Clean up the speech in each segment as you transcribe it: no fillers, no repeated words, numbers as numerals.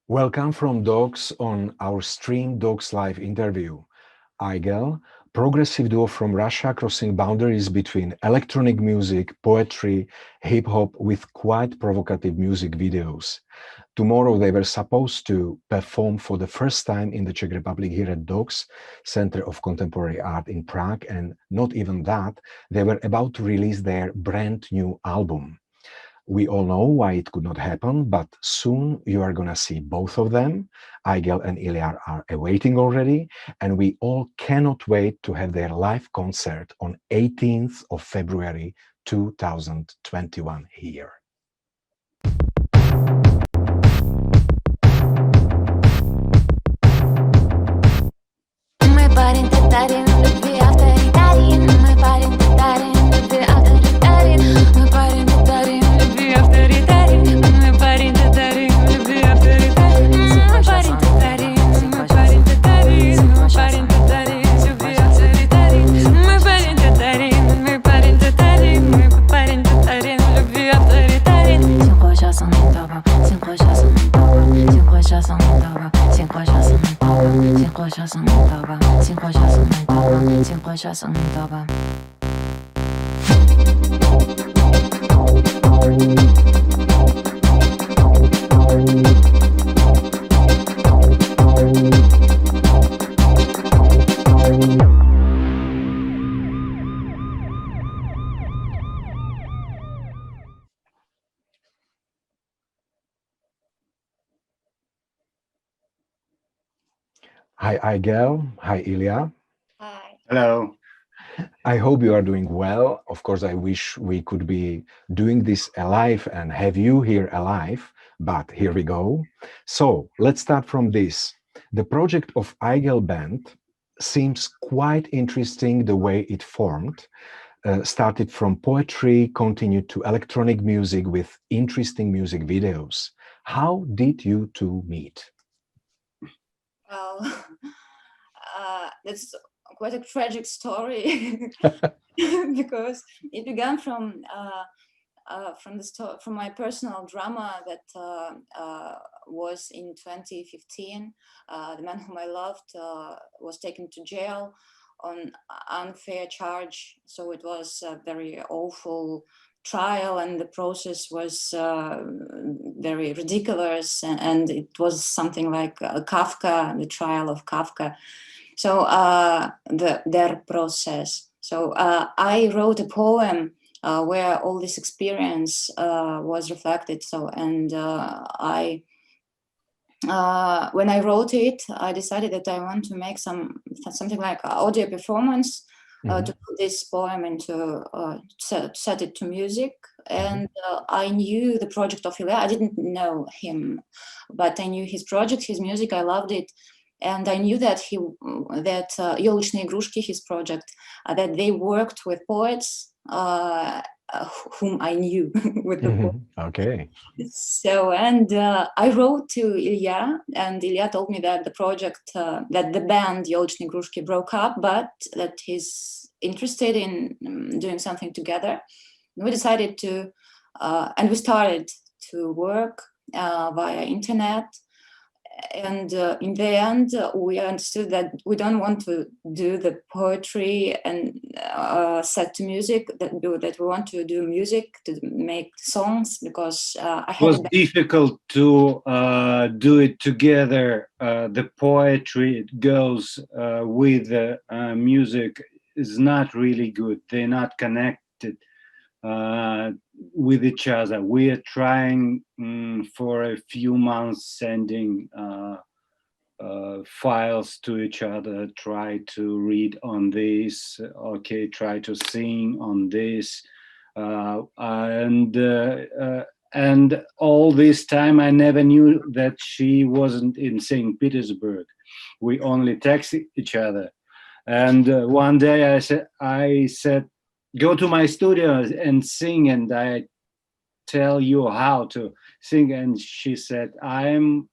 Welcome from DOX on our stream DOX live interview. AIGEL, progressive duo from Russia crossing boundaries between electronic music, poetry, hip-hop with quite provocative music videos. Tomorrow they were supposed to perform for the first time in the Czech Republic here at DOX, Center of Contemporary Art in Prague, and not even that, they were about to release their brand new album. We all know why it could not happen, but soon you are gonna see both of them. Ajgel and Ilja are awaiting already, and we all cannot wait to have their live concert on 18th of February 2021 here. Hi Ajgel, hi Ilja. Hi. Hello. I hope you are doing well. Of course, I wish we could be doing this alive and have you here alive, but here we go. So let's start from this. The project of Ajgel Band seems quite interesting the way it formed. Started from poetry, continued to electronic music with interesting music videos. How did you two meet? Well, that's quite a tragic story because it began from my personal drama that was in 2015. The man whom I loved was taken to jail on unfair charge, so it was a very awful trial, and the process was very ridiculous, and it was something like Kafka, the trial of Kafka. So their process. So I wrote a poem where all this experience was reflected. So, and when I wrote it, I decided that I want to make something like audio performance. To put this poem into set it to music, and I knew the project of Ilja. I didn't know him, but I knew his project, his music. I loved it, and I knew that Ёлочные игрушки, his project, that they worked with poets whom I knew with the poem. Okay. So, and I wrote to Ilja, and Ilja told me that the project, that the band Ёлочные игрушки broke up, but that he's interested in doing something together. And we decided to, and we started to work via internet. And in the end, we understood that we don't want to do the poetry and set to music, that we want to do music, to make songs, because it was difficult to do it together. The poetry, it goes with the music, is not really good. They're not connected with each other. We are trying for a few months sending files to each other, try to read on this, okay, try to sing on this, and all this time I never knew that she wasn't in St. Petersburg. We only texted each other, and one day I said, go to my studio and sing, and I tell you how to sing. And she said, I'm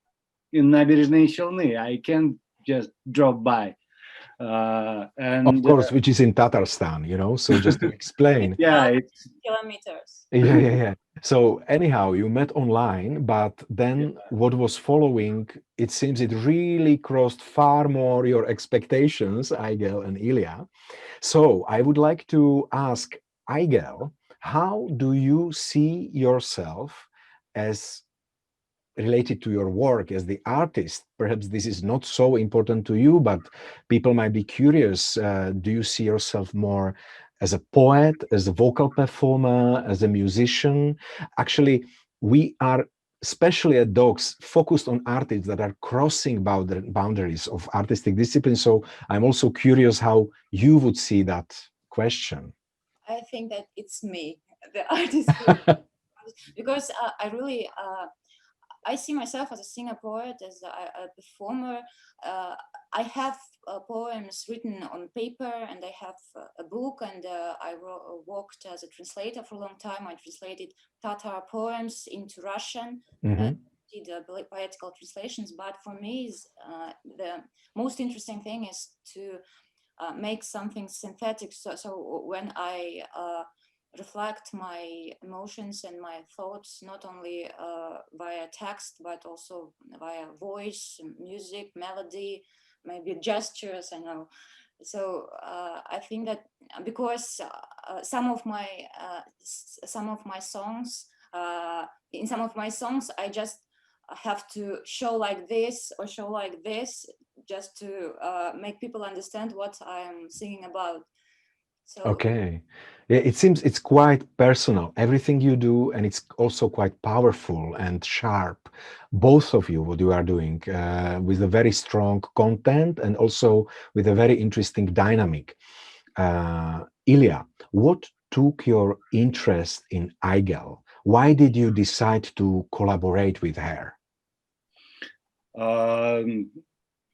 in Набережные Челны, I can't just drop by. And of course, which is in Tatarstan, you know, so just to explain. Yeah, it's kilometers. Yeah. So anyhow, you met online, but then what was following, it seems it really crossed far more your expectations, Ajgel and Ilya. So I would like to ask Ajgel, how do you see yourself as related to your work as the artist? Perhaps this is not so important to you, but people might be curious. Do you see yourself more as a poet, as a vocal performer, as a musician? Actually, we are, especially at DOX, focused on artists that are crossing boundaries of artistic discipline. So I'm also curious how you would see that question. I think that it's me, the artist, because I see myself as a singer poet, as a performer. I have poems written on paper, and I have a book, and I worked as a translator for a long time. I translated Tatar poems into Russian, did poetical translations. But for me, the most interesting thing is to make something synthetic. So when I reflect my emotions and my thoughts, not only via text, but also via voice, music, melody, maybe gestures, I know. So I think that because some of my songs, in some of my songs, I just have to show like this or show like this, just to make people understand what I'm singing about. So, okay. Yeah, it seems it's quite personal, everything you do, and it's also quite powerful and sharp. Both of you, what you are doing, with a very strong content and also with a very interesting dynamic. Ilya, what took your interest in Ajgel? Why did you decide to collaborate with her?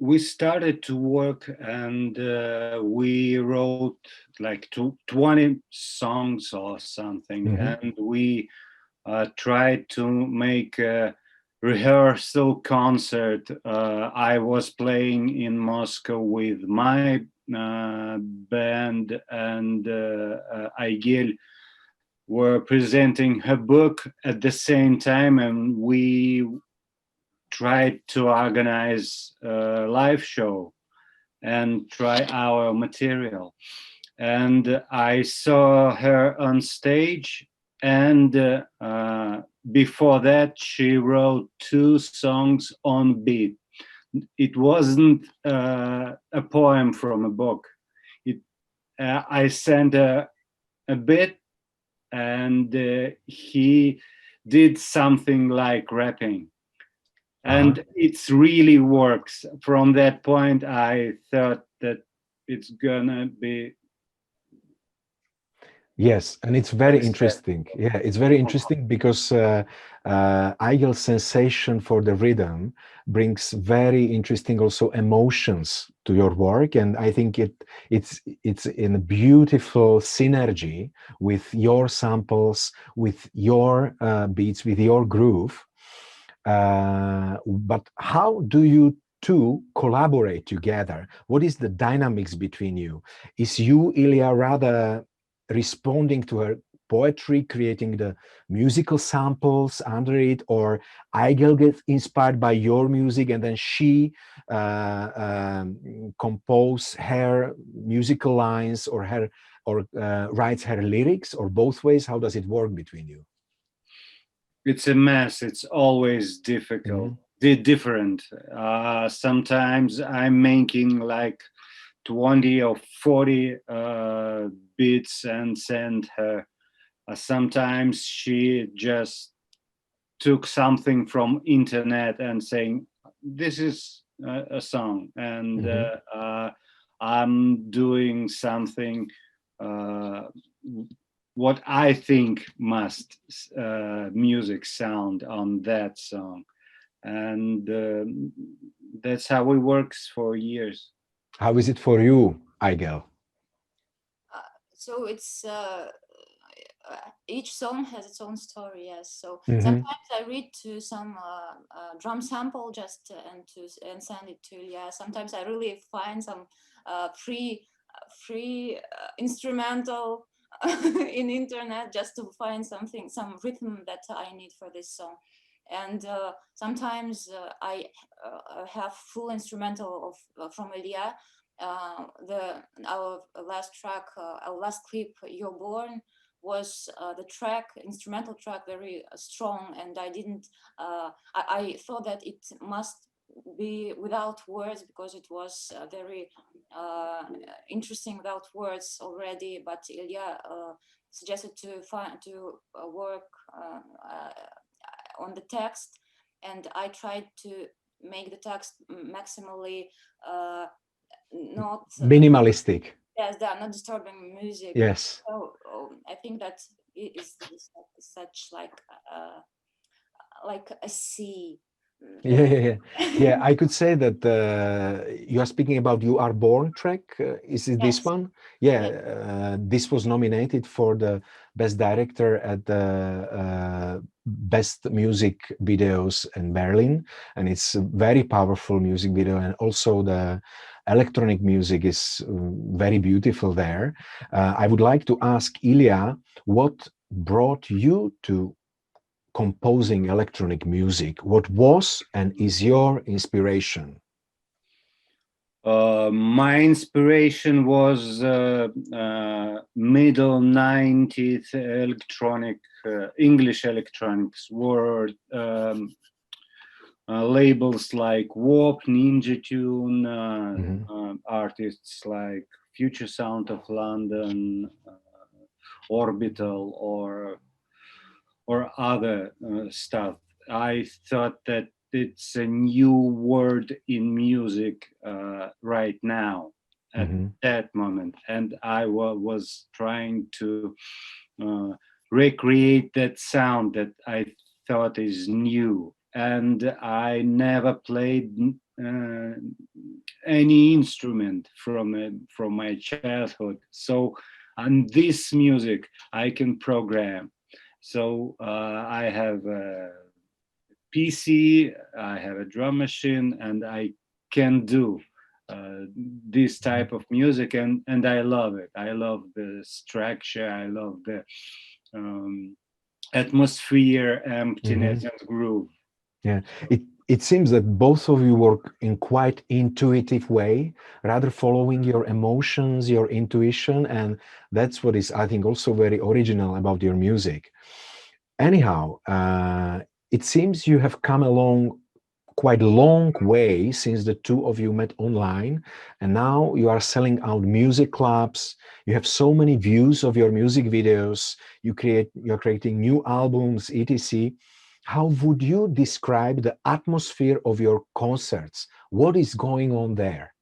We started to work, and we wrote like 20 songs or something, and we tried to make a rehearsal concert. I was playing in Moscow with my band, and Ajgel were presenting her book at the same time, and we tried to organize a live show and try our material. And I saw her on stage, and before that she wrote 2 songs on beat. It wasn't a poem from a book. I sent her a bit, and he did something like rapping. And it really works. From that point, I thought that it's gonna be. Yes, and it's very interesting. Yeah, it's very interesting because Ajgel's sensation for the rhythm brings very interesting also emotions to your work, and I think it's in a beautiful synergy with your samples, with your beats, with your groove. But how do you two collaborate together? What is the dynamics between you? Is you, Ilya, rather responding to her poetry, creating the musical samples under it, or Ajgel gets inspired by your music and then she compose her musical lines or writes her lyrics, or both ways? How does it work between you? It's a mess. It's always difficult, different. Sometimes I'm making like 20 or 40 beats and send her. Sometimes she just took something from internet and saying, this is a song, and I'm doing something what I think must music sound on that song, and that's how it works for years. How is it for you, Ajgel? So it's each song has its own story. Yes. So sometimes I read to some drum sample just and send it to Ilya. Sometimes I really find some free instrumental in internet just to find some rhythm that I need for this song. And sometimes I have full instrumental of from Ilya. Our last track, our last clip, "You're Born," was the instrumental track, very strong, and I thought that it must be without words because it was very interesting without words already. But Ilya suggested to work on the text, and I tried to make the text maximally not minimalistic. Yes, they are not disturbing music. Yes. So I think that it is such like a sea. Yeah. I could say that you are speaking about "You Are Born" track. Is it this Yes. one? Yeah. This was nominated for the best director at the best music videos in Berlin, and it's a very powerful music video, and also the electronic music is very beautiful there. I would like to ask Ilya, what brought you to composing electronic music? What was and is your inspiration? My inspiration was middle 90s English electronics were labels like Warp, Ninja Tune, artists like Future Sound of London, Orbital, or other stuff. I thought that it's a new word in music right now at that moment, and I was trying to recreate that sound that I thought is new. And I never played any instrument from my childhood. So on this music I can program. So I have a PC, I have a drum machine, and I can do this type of music, and I love it. I love the structure, I love the atmosphere, emptiness, and groove. Yeah, it seems that both of you work in quite intuitive way, rather following your emotions, your intuition, and that's what is, I think, also very original about your music. Anyhow, it seems you have come along quite a long way since the two of you met online, and now you are selling out music clubs. You have so many views of your music videos. You're creating new albums, etc. How would you describe the atmosphere of your concerts? What is going on there?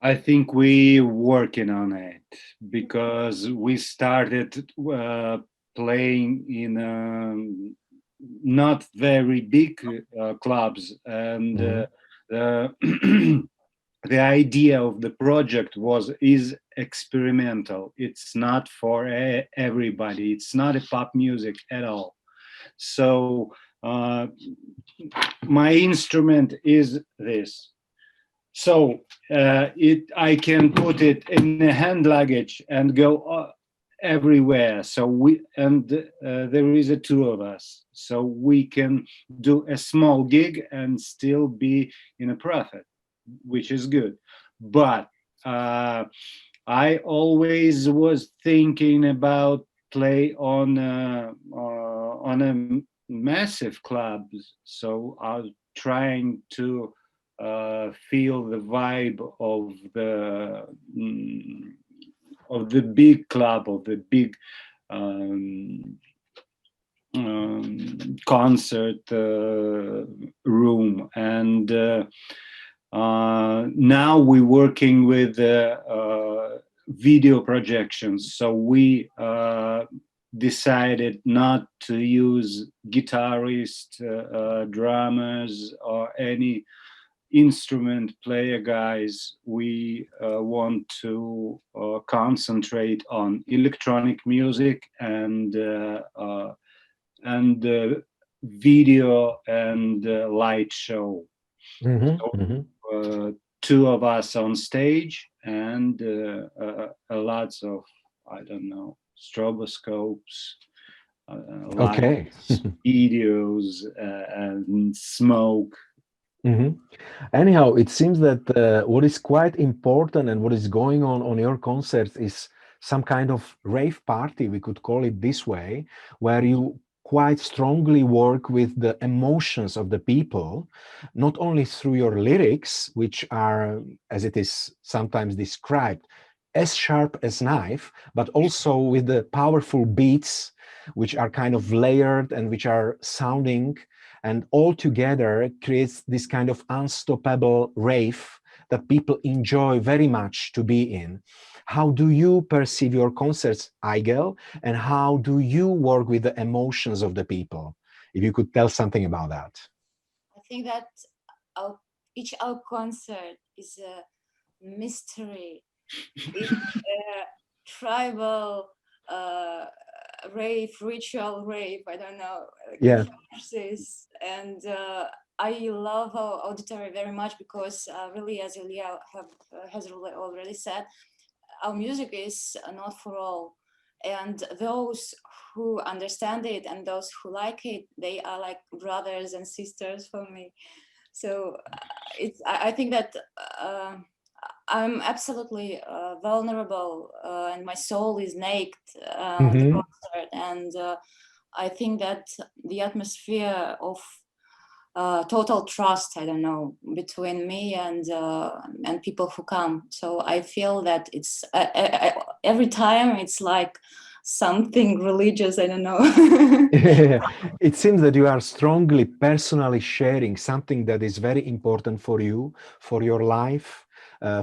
I think we're working on it because we started playing in not very big clubs, and the idea of the project is experimental. It's not for everybody. It's not a pop music at all. So my instrument is this. So I can put it in the hand luggage and go everywhere. So there is a two of us. So we can do a small gig and still be in a profit, which is good. But I always was thinking about play on a massive clubs. So I was trying to feel the vibe of the big club, of the big concert room. And now we're working with video projections. So we decided not to use guitarists, drummers, or any instrument player guys. We want to concentrate on electronic music and video and light show. Two of us on stage and lots of, I don't know, stroboscopes, Okay. lights, videos, and smoke. Mhm. Anyhow, it seems that what is quite important and what is going on your concerts is some kind of rave party, we could call it this way, where you quite strongly work with the emotions of the people, not only through your lyrics, which are, as it is sometimes described, as sharp as knife, but also with the powerful beats, which are kind of layered and which are sounding, and all together creates this kind of unstoppable rave that people enjoy very much to be in. How do you perceive your concerts, Ajgel, and how do you work with the emotions of the people? If you could tell something about that. I think that our concert is a mystery. It's a tribal rave, ritual rave, I don't know, Yeah. catharsis. And I love our auditory very much because really, as Ilju has already said, our music is not for all. And those who understand it and those who like it, they are like brothers and sisters for me. So I think that I'm absolutely vulnerable and my soul is naked on the concert. And I think that the atmosphere of total trust, I don't know, between me and people who come. So I feel that it's every time it's like something religious, I don't know. It seems that you are strongly personally sharing something that is very important for you, for your life,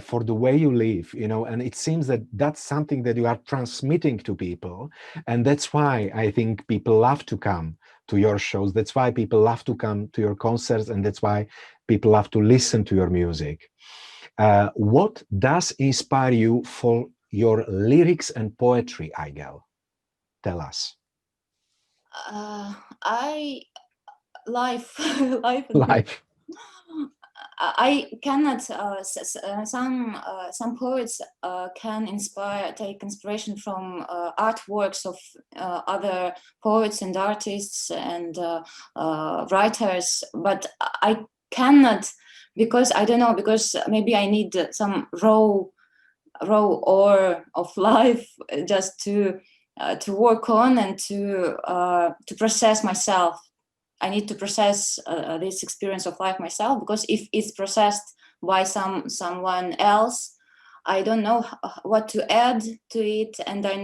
for the way you live, you know, and it seems that that's something that you are transmitting to people. And that's why I think people love to come to your shows. That's why people love to come to your concerts. And that's why people love to listen to your music. What does inspire you for your lyrics and poetry, Ajgel? Tell us. Life and Life. I cannot. Some poets can take inspiration from artworks of other poets and artists and writers, but I cannot, because I don't know, because maybe I need some raw ore of life just to work on and to process myself. I need to process this experience of life myself, because if it's processed by someone else, I don't know what to add to it, and I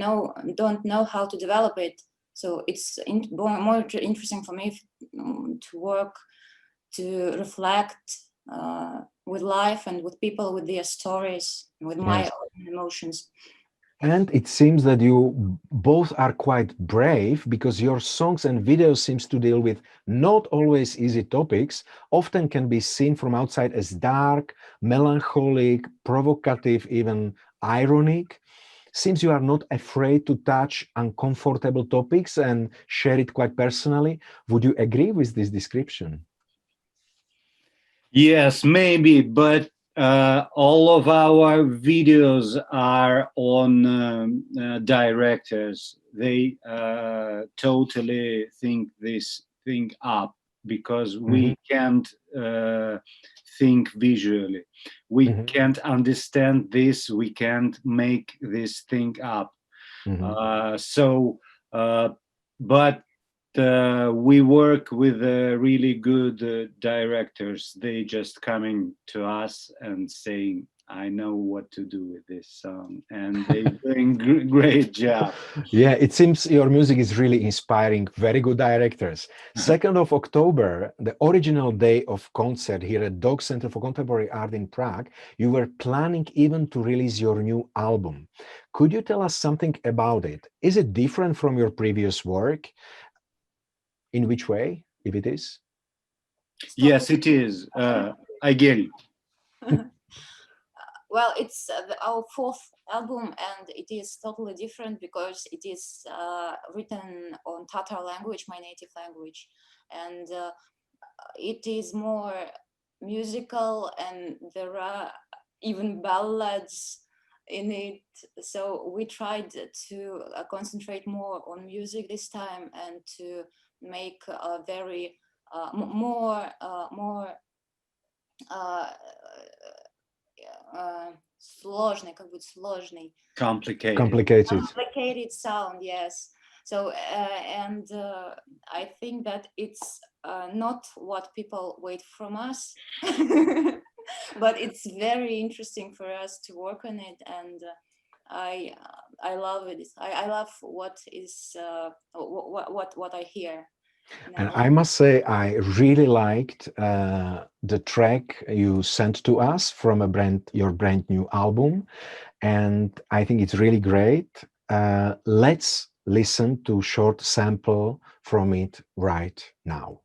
don't know how to develop it. So it's more interesting for me to work, to reflect with life and with people, with their stories, with my own emotions. And it seems that you both are quite brave, because your songs and videos seems to deal with not always easy topics, often can be seen from outside as dark, melancholic, provocative, even ironic. Seems you are not afraid to touch uncomfortable topics and share it quite personally. Would you agree with this description? Yes, maybe, but all of our videos are on directors. They totally think this thing up, because we can't think visually. We can't understand this. We can't make this thing up. But we work with really good directors. They just coming to us and saying, I know what to do with this song, and they're doing great job. Yeah, it seems your music is really inspiring very good directors. 2nd of October, the original day of concert here at DOX Center for Contemporary Art in Prague, you were planning even to release your new album. Could you tell us something about it? Is it different from your previous work? In which way, if it is? Yes, it is. Ajgel. Well, it's our 4th album, and it is totally different because it is written on Tatar language, my native language, and it is more musical, and there are even ballads in it. So we tried to concentrate more on music this time and to make a very more сложный, как будет сложный, Complicated sound, yes. So and I think that it's not what people wait from us, but it's very interesting for us to work on it, and I love it. I love what is what I hear. And now. I must say, I really liked the track you sent to us from your brand new album, and I think it's really great. Let's listen to a short sample from it right now.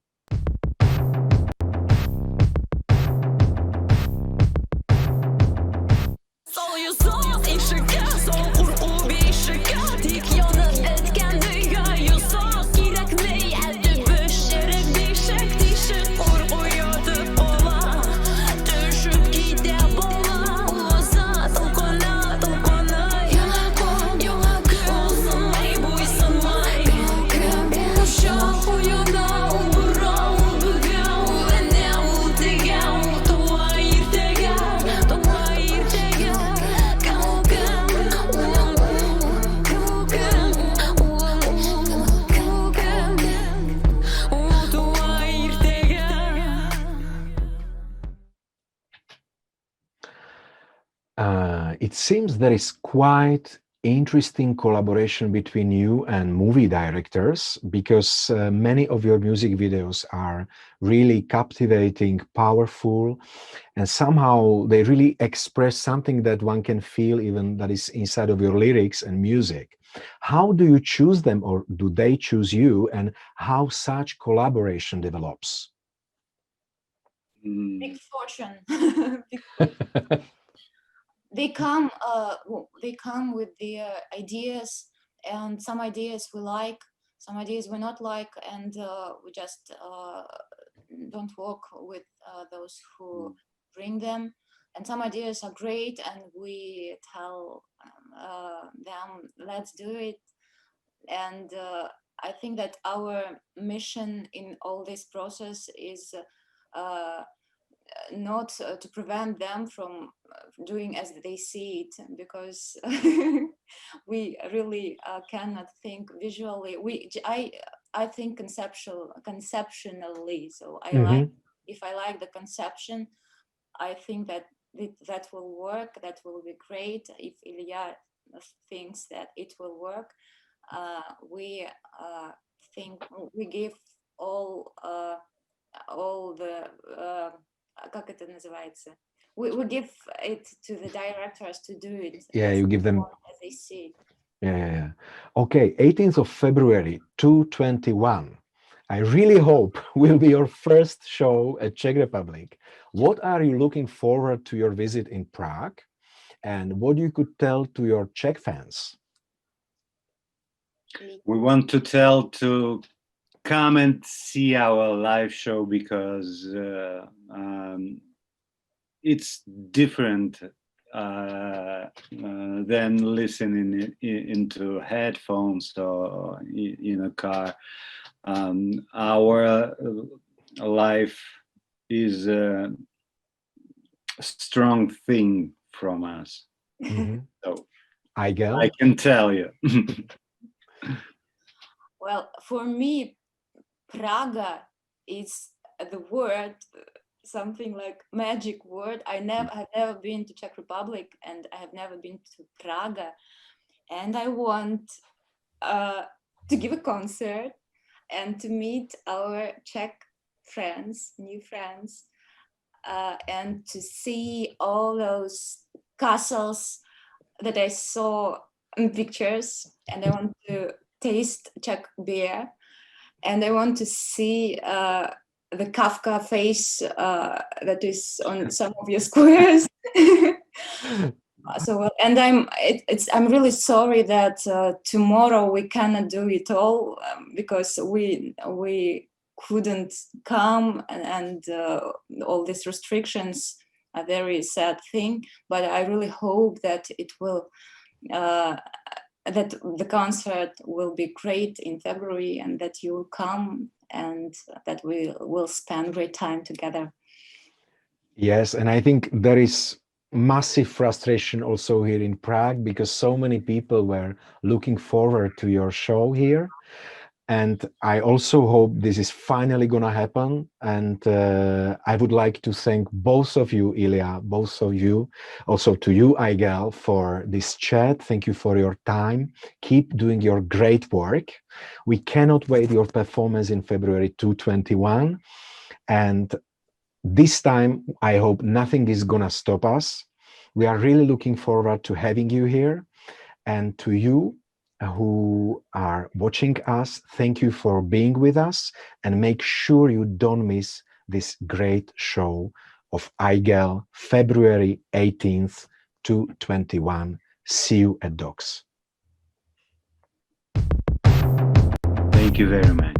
It seems there is quite interesting collaboration between you and movie directors, because many of your music videos are really captivating, powerful, and somehow they really express something that one can feel even that is inside of your lyrics and music. How do you choose them, or do they choose you, and how such collaboration develops? Big fortune. They come with their ideas, and some ideas we like, some ideas we not like, and we just don't work with those who bring them. And some ideas are great, and we tell them, let's do it. And I think that our mission in all this process is not to prevent them from doing as they see it, because we really cannot think visually. I think conceptually. So I like, if I like the conception, I think that that will work. That will be great. If Ilya thinks that it will work, we think we give all the как это называется? We give it to the directors to do it. Yeah, you give them as they see it. Yeah. Okay, 18th of February 2021. I really hope will be your first show at Czech Republic. What are you looking forward to your visit in Prague, and what you could tell to your Czech fans? We want to tell to come and see our live show, because it's different than listening into headphones or in a car. Our life is a strong thing from us. So Ajgel? I can tell you. Well, for me, Praga is the word, something like magic word. I have never been to Czech Republic, and I have never been to Praga, and I want to give a concert and to meet our Czech friends, new friends, and to see all those castles that I saw in pictures, and I want to taste Czech beer, and I want to see the Kafka face that is on some of your squares. So, and I'm really sorry that tomorrow we cannot do it all, because we couldn't come, and all these restrictions a very sad thing, but I really hope that it will, that the concert will be great in February, and that you will come and that we will spend great time together. Yes, and I think there is massive frustration also here in Prague, because so many people were looking forward to your show here. And I also hope this is finally gonna happen. And I would like to thank both of you, Ilya, both of you, also to you, Ajgel, for this chat. Thank you for your time. Keep doing your great work. We cannot wait your performance in February 2021. And this time, I hope nothing is gonna stop us. We are really looking forward to having you here. And to you who are watching us, thank you for being with us, and make sure you don't miss this great show of Ajgel, February 18th to 21. See you at DOX. Thank you very much.